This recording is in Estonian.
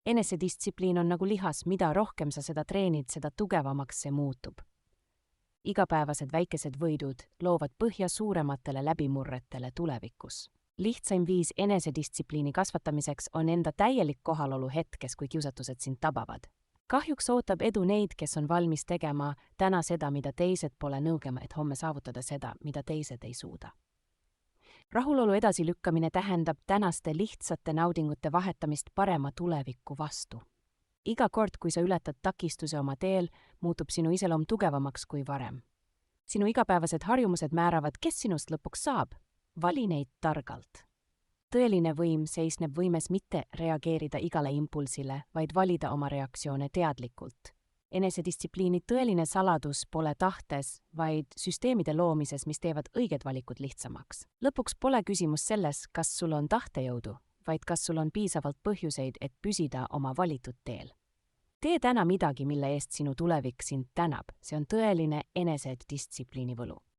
Enesedistsipliin on nagu lihas, mida rohkem sa seda treenid, seda tugevamaks see muutub. Igapäevased väikesed võidud loovad põhja suurematele läbimurretele tulevikus. Lihtsaim viis enesedistsipliini kasvatamiseks on enda täielik kohalolu hetkes, kui kiusatused sind tabavad. Kahjuks ootab edu neid, kes on valmis tegema täna seda, mida teised pole nõugema, et homme saavutada seda, mida teised ei suuda. Rahulolu edasilükkamine tähendab tänaste lihtsate naudingute vahetamist parema tuleviku vastu. Iga kord, kui sa ületad takistuse oma teel, muutub sinu iseloom tugevamaks kui varem. Sinu igapäevased harjumused määravad, kes sinust lõpuks saab. Vali neid targalt. Tõeline võim seisneb võimes mitte reageerida igale impulsile, vaid valida oma reaktsioone teadlikult. Enesedistsipliini tõeline saladus pole tahtes, vaid süsteemide loomises, mis teevad õiged valikud lihtsamaks. Lõpuks pole küsimus selles, kas sul on tahtejõudu, vaid kas sul on piisavalt põhjuseid, et püsida oma valitud teel. Tee täna midagi, mille eest sinu tulevik sind tänab. See on tõeline enesedistsipliini võlu.